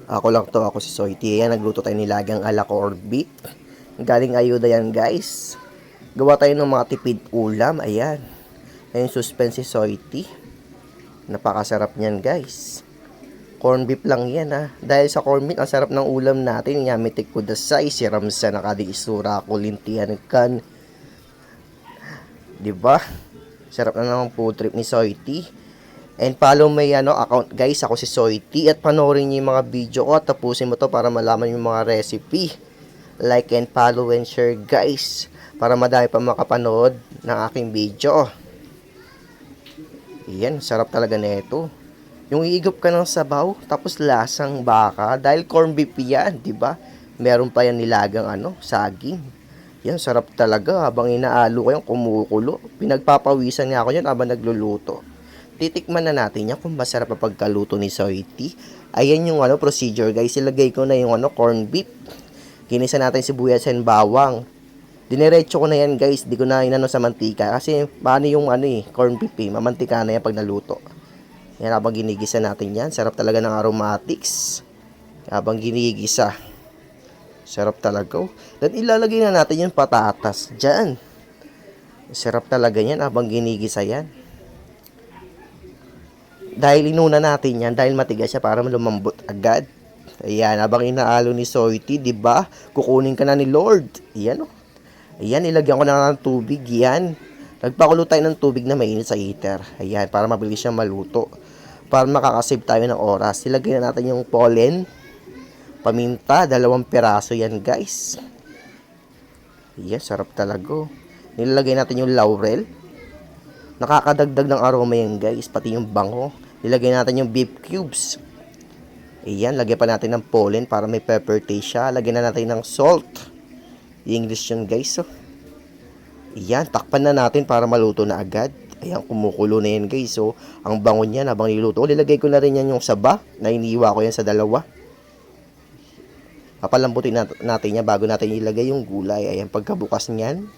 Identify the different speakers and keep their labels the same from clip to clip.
Speaker 1: Ako lang to, ako si Soiti. Ayan, nagluto tayo nilagang ala corned beef. Galing ayuda yan, guys. Gawa tayo ng mga tipid ulam. Ayan. Ayan, suspense si Soiti. Napakasarap niyan, guys. Corned beef lang yan, ha. Dahil sa corned beef, ang sarap ng ulam natin. Yamitik kudasay, siram sa nakadi isura, kulintihan kan. Diba? Sarap na naman food trip ni Soiti. And follow my account, guys. Ako si Soiti. At panoorin niyo yung mga video ko. At tapusin mo to para malaman yung mga recipe. Like and follow and share, guys. Para madami pa makapanood ng aking video. Yan, sarap talaga nito. Yung iigop ka ng sabaw, tapos lasang baka. Dahil corned beef yan, di ba? Meron pa yan nilagang saging. Yan, sarap talaga. Habang inaalo ko yan, kumukulo. Pinagpapawisan nga ako yan habang nagluluto. Titikman na natin yan kung masarap pa pagkaluto ni Soiti. Ayan yung procedure, guys. Ilagay ko na yung corned beef. Ginisa natin sibuyas and bawang. Dinerecho ko na yan, guys. Di ko na inano sa mantika. Kasi paano yung corned beef mamantika na yan pag naluto. Yan, habang ginigisa natin yan. Sarap talaga ng aromatics. Habang ginigisa. Sarap talaga. Then ilalagay na natin yung patatas dyan. Sarap talaga yan habang ginigisa yan. Dahil inuna natin yan, dahil matigas siya para lumambot agad. Ayan, habang inaalo ni Soiti, di ba? Kukunin ka na ni Lord. Ayan, Ayan, ilagyan ko na ng tubig yan. Nagpakulo tayo ng tubig na mainit sa heater. Ayan, para mabilis siyang maluto. Para makakasave tayo ng oras. Ilagay na natin yung pollen. Paminta, 2 piraso yan, guys. Ayan, sarap talaga. Nilalagay natin yung laurel. Nakakadagdag ng aroma yan, guys. Pati yung bango. Nilagay natin yung beef cubes. Ayan, lagyan pa natin ng pollen para may pepper taste siya. Lagyan na natin ng salt. English yun, guys. Ayan, takpan na natin para maluto na agad. Ayan, kumukulo na yan, guys. So, ang bango niyan habang niluto. Nilagay ko na rin yan yung saba na iniwa ko yan sa 2. Papalambutin natin yan bago natin ilagay yung gulay. Ayan, pagkabukas niyan.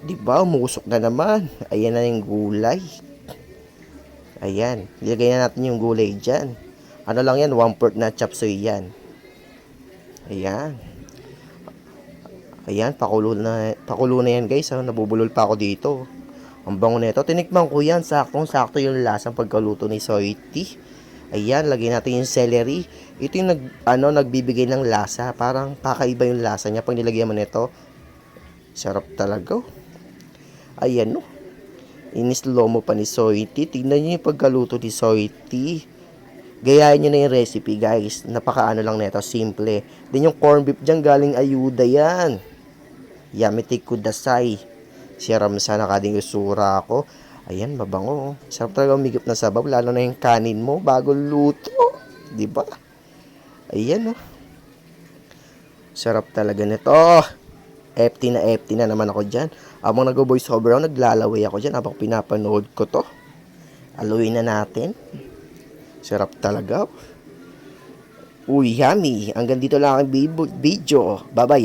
Speaker 1: Diba, umusok na naman. Ayan na yung gulay. Ayan, ilagay na natin yung gulay dyan. Ano lang yan, 1/4 na chop suey yan. Ayan. Ayan, pakulo na yan, guys. Nabubulol pa ako dito. Ang bango nito. Tinikman ko yan, saktong-sakto yung lasang pagkaluto ni Soiti. Ayan, lagay natin yung celery. Ito yung nagbibigay ng lasa. Parang kakaiba yung lasa niya pag nilagyan mo nito. Sarap talaga. Ayan, inislo mo pa ni Soiti. Tignan nyo yung pagkaluto ni Soiti. Gayahin nyo na yung recipe, guys. Napakaano lang nito, simple. Then yung corned beef dyan, galing ayuda yan. Yamitik kudasay. Siram sana kading usura ako. Ayan, mabango. Sarap talaga umigop na sabaw, lalo na yung kanin mo bago luto. Diba? Ayan, sarap talaga nito. FT na naman ako dyan. Habang nag-voice over ako, naglalaway ako dyan habang pinapanood ko to. Aluin na natin. Sarap talaga. Uy, yummy. Hanggang dito lang ang video. Bye-bye.